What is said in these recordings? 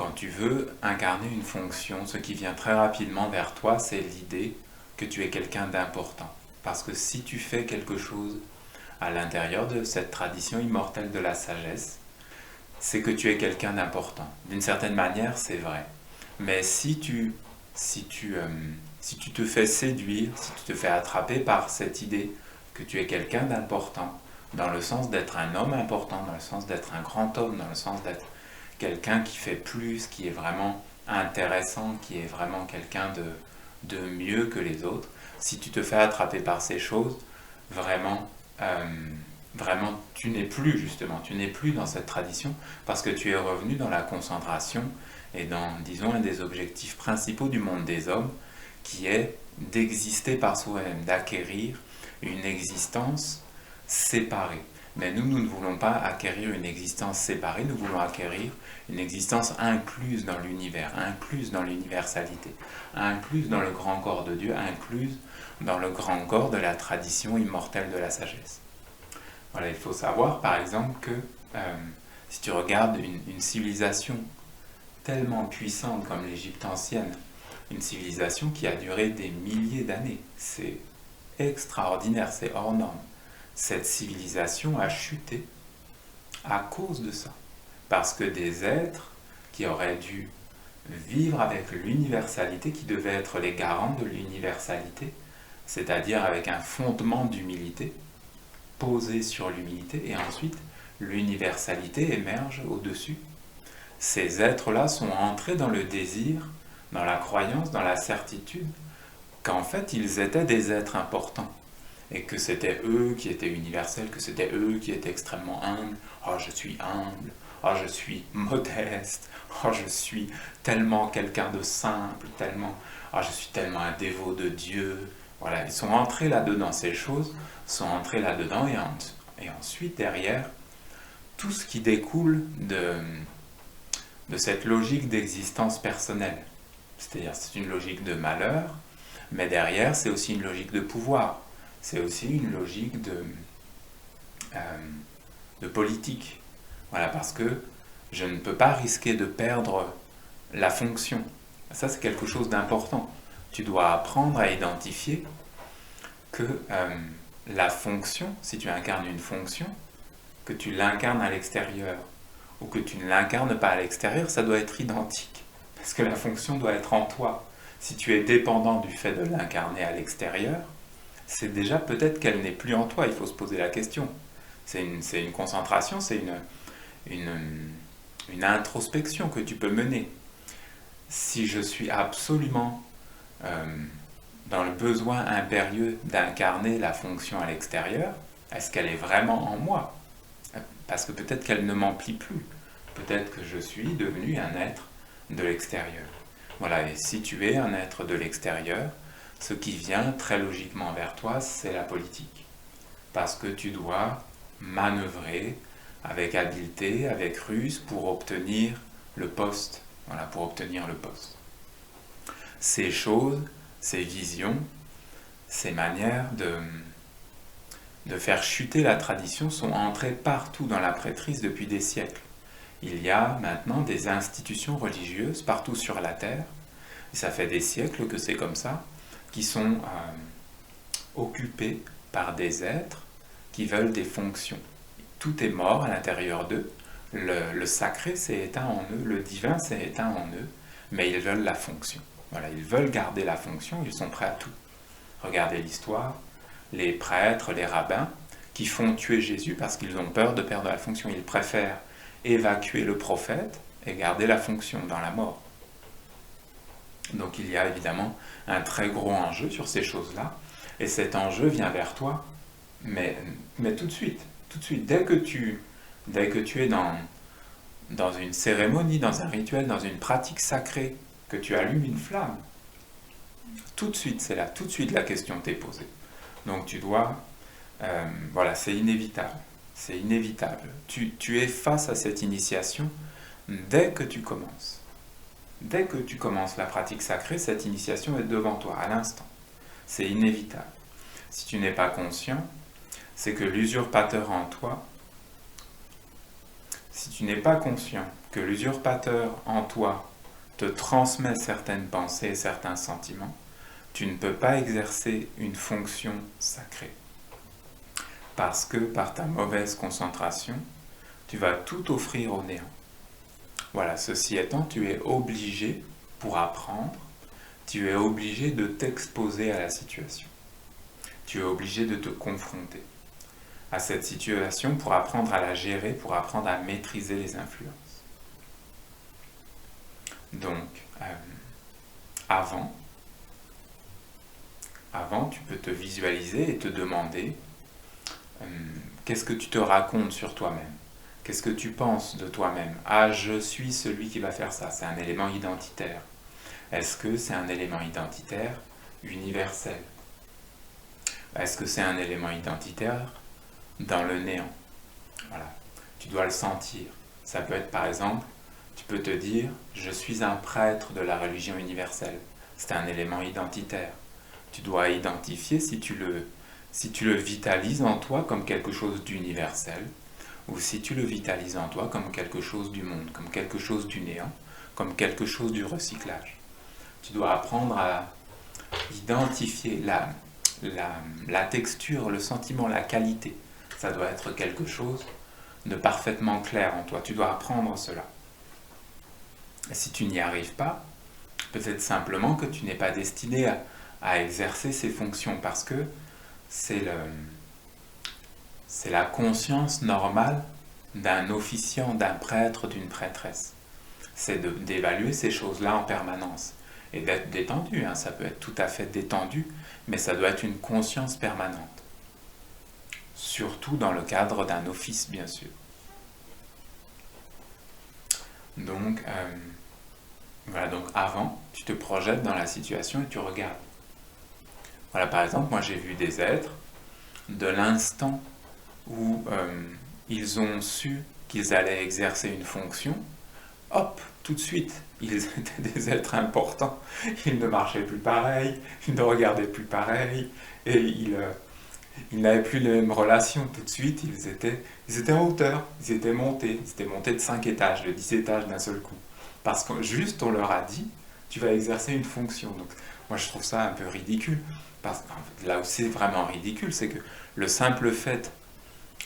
Quand tu veux incarner une fonction, ce qui vient très rapidement vers toi, c'est l'idée que tu es quelqu'un d'important. Parce que si tu fais quelque chose à l'intérieur de cette tradition immortelle de la sagesse, c'est que tu es quelqu'un d'important. D'une certaine manière, c'est vrai. Mais si tu, euh, si tu te fais séduire, si tu te fais attraper par cette idée que tu es quelqu'un d'important, dans le sens d'être un homme important, dans le sens d'être un grand homme, dans le sens d'être quelqu'un qui fait plus, qui est vraiment intéressant, qui est vraiment quelqu'un de mieux que les autres, si tu te fais attraper par ces choses, vraiment, euh, vraiment, tu n'es plus justement, tu n'es plus dans cette tradition parce que tu es revenu dans la concentration et dans, disons, un des objectifs principaux du monde des hommes, qui est d'exister par soi-même, d'acquérir une existence séparée. Mais nous ne voulons pas acquérir une existence séparée, nous voulons acquérir une existence incluse dans l'univers, incluse dans l'universalité, incluse dans le grand corps de Dieu, incluse dans le grand corps de la tradition immortelle de la sagesse. Voilà, il faut savoir par exemple que si tu regardes une civilisation tellement puissante comme l'Égypte ancienne, une civilisation qui a duré des milliers d'années, c'est extraordinaire, c'est hors norme. Cette civilisation a chuté à cause de ça. Parce que des êtres qui auraient dû vivre avec l'universalité, qui devaient être les garants de l'universalité, c'est-à-dire avec un fondement d'humilité, posé sur l'humilité, et ensuite l'universalité émerge au-dessus. Ces êtres-là sont entrés dans le désir, dans la croyance, dans la certitude qu'en fait ils étaient des êtres importants et que c'était eux qui étaient universels, que c'était eux qui étaient extrêmement humbles. Oh, je suis humble, oh, je suis modeste, oh, je suis tellement quelqu'un de simple, tellement, oh, je suis tellement un dévot de Dieu. Voilà, ils sont entrés là-dedans, ces choses sont entrées là-dedans et ensuite derrière, tout ce qui découle de cette logique d'existence personnelle. C'est-à-dire, c'est une logique de malheur, mais derrière, c'est aussi une logique de pouvoir. C'est aussi une logique de politique. Voilà, parce que je ne peux pas risquer de perdre la fonction. Ça, c'est quelque chose d'important. Tu dois apprendre à identifier que la fonction, si tu incarnes une fonction, que tu l'incarnes à l'extérieur ou que tu ne l'incarnes pas à l'extérieur, ça doit être identique. Parce que la fonction doit être en toi. Si tu es dépendant du fait de l'incarner à l'extérieur, c'est déjà peut-être qu'elle n'est plus en toi, il faut se poser la question. C'est une concentration, c'est une introspection que tu peux mener. Si je suis absolument dans le besoin impérieux d'incarner la fonction à l'extérieur, est-ce qu'elle est vraiment en moi? Parce que peut-être qu'elle ne m'emplit plus. Peut-être que je suis devenu un être de l'extérieur. Voilà, et si tu es un être de l'extérieur, ce qui vient très logiquement vers toi, c'est la politique. Parce que tu dois manœuvrer avec habileté, avec ruse, pour obtenir le poste. Voilà, pour obtenir le poste. Ces choses, ces visions, ces manières de faire chuter la tradition sont entrées partout dans la prêtrise depuis des siècles. Il y a maintenant des institutions religieuses partout sur la terre, et ça fait des siècles que c'est comme ça, qui sont occupés par des êtres qui veulent des fonctions. Tout est mort à l'intérieur d'eux, le sacré s'est éteint en eux, le divin s'est éteint en eux, mais ils veulent la fonction. Voilà, ils veulent garder la fonction, ils sont prêts à tout. Regardez l'histoire, les prêtres, les rabbins, qui font tuer Jésus parce qu'ils ont peur de perdre la fonction. Ils préfèrent évacuer le prophète et garder la fonction dans la mort. Donc il y a évidemment un très gros enjeu sur ces choses-là, et cet enjeu vient vers toi, mais tout de suite, dès que tu es dans une cérémonie, dans un rituel, dans une pratique sacrée, que tu allumes une flamme, tout de suite c'est là, tout de suite la question t'est posée. Donc tu dois, voilà, c'est inévitable, tu es face à cette initiation dès que tu commences. Dès que tu commences la pratique sacrée, cette initiation est devant toi, à l'instant. C'est inévitable. Si tu n'es pas conscient, c'est que l'usurpateur en toi, Si tu n'es pas conscient que l'usurpateur en toi te transmet certaines pensées et certains sentiments, tu ne peux pas exercer une fonction sacrée. Parce que par ta mauvaise concentration, tu vas tout offrir au néant. Voilà, ceci étant, tu es obligé, pour apprendre, tu es obligé de t'exposer à la situation. Tu es obligé de te confronter à cette situation pour apprendre à la gérer, pour apprendre à maîtriser les influences. Donc, avant, tu peux te visualiser et te demander qu'est-ce que tu te racontes sur toi-même? Qu'est-ce que tu penses de toi-même? Ah, je suis celui qui va faire ça. C'est un élément identitaire. Est-ce que c'est un élément identitaire universel? Est-ce que c'est un élément identitaire dans le néant? Voilà. Tu dois le sentir. Ça peut être par exemple, tu peux te dire, je suis un prêtre de la religion universelle. C'est un élément identitaire. Tu dois identifier si tu le vitalises en toi comme quelque chose d'universel, ou si tu le vitalises en toi comme quelque chose du monde, comme quelque chose du néant, comme quelque chose du recyclage. Tu dois apprendre à identifier la texture, le sentiment, la qualité. Ça doit être quelque chose de parfaitement clair en toi. Tu dois apprendre cela. Et si tu n'y arrives pas, peut-être simplement que tu n'es pas destiné à exercer ces fonctions parce que c'est la conscience normale d'un officiant, d'un prêtre, d'une prêtresse. C'est d'évaluer ces choses-là en permanence et d'être détendu. Ça peut être tout à fait détendu, mais ça doit être une conscience permanente. Surtout dans le cadre d'un office, bien sûr. Donc, voilà, donc avant, tu te projettes dans la situation et tu regardes. Voilà, par exemple, moi j'ai vu des êtres, de l'instant où ils ont su qu'ils allaient exercer une fonction, hop, tout de suite, ils étaient des êtres importants. Ils ne marchaient plus pareil, ils ne regardaient plus pareil, et ils n'avaient plus les mêmes relations. Tout de suite, ils étaient en hauteur, ils étaient montés de 5 étages, de 10 étages d'un seul coup. Parce que juste on leur a dit, tu vas exercer une fonction. Donc moi je trouve ça un peu ridicule. Parce que là où c'est vraiment ridicule, c'est que le simple fait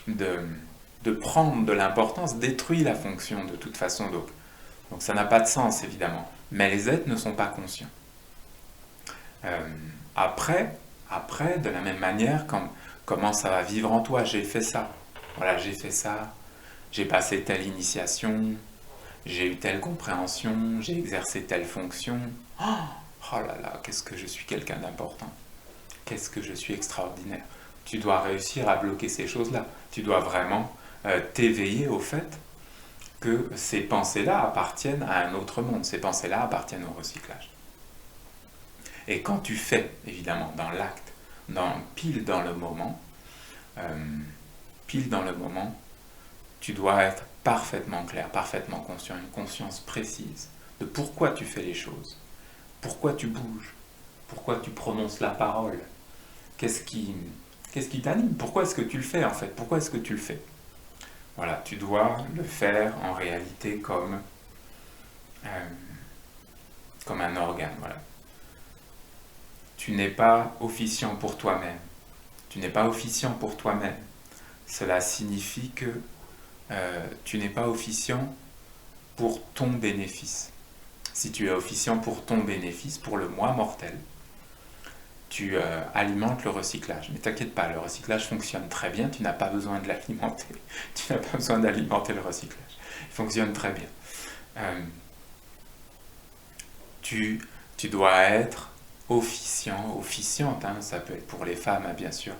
de prendre de l'importance détruit la fonction de toute façon. Donc ça n'a pas de sens évidemment. Mais les êtres ne sont pas conscients. Après, de la même manière, comment ça va vivre en toi? J'ai fait ça. Voilà, j'ai fait ça. J'ai passé telle initiation. J'ai eu telle compréhension. J'ai exercé telle fonction. Oh là là, qu'est-ce que je suis quelqu'un d'important. Qu'est-ce que je suis extraordinaire. Tu dois réussir à bloquer ces choses-là. Tu dois vraiment t'éveiller au fait que ces pensées-là appartiennent à un autre monde. Ces pensées-là appartiennent au recyclage. Et quand tu fais, évidemment, dans l'acte, pile dans le moment, tu dois être parfaitement clair, parfaitement conscient, une conscience précise de pourquoi tu fais les choses, pourquoi tu bouges, pourquoi tu prononces la parole, qu'est-ce qui t'anime, pourquoi est-ce que tu le fais en fait, pourquoi est-ce que tu le fais. Voilà, tu dois le faire en réalité comme un organe, voilà. Tu n'es pas officiant pour toi-même. Tu n'es pas officiant pour toi-même. Cela signifie que tu n'es pas officiant pour ton bénéfice. Si tu es officiant pour ton bénéfice, pour le moi mortel, tu alimentes le recyclage. Mais t'inquiète pas, le recyclage fonctionne très bien, tu n'as pas besoin de l'alimenter. Tu n'as pas besoin d'alimenter le recyclage. Il fonctionne très bien. Tu dois être officiante, ça peut être pour les femmes, bien sûr.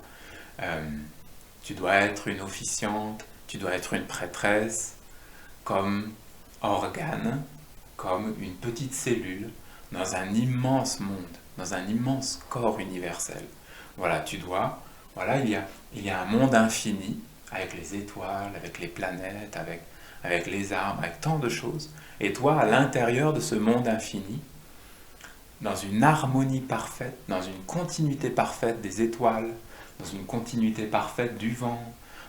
Tu dois être une officiante, tu dois être une prêtresse, comme organe, comme une petite cellule dans un immense monde, dans un immense corps universel. Voilà, il y a un monde infini avec les étoiles, avec les planètes, avec les arbres, avec tant de choses. Et toi, à l'intérieur de ce monde infini, dans une harmonie parfaite, dans une continuité parfaite des étoiles, dans une continuité parfaite du vent,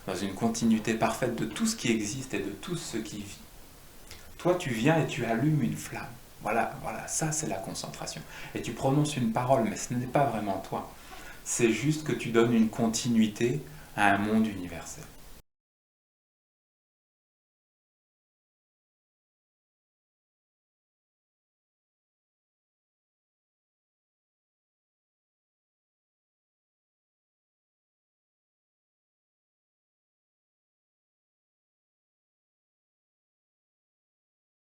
dans une continuité parfaite de tout ce qui existe et de tout ce qui vit. Toi, tu viens et tu allumes une flamme. Voilà, ça c'est la concentration. Et tu prononces une parole, mais ce n'est pas vraiment toi. C'est juste que tu donnes une continuité à un monde universel.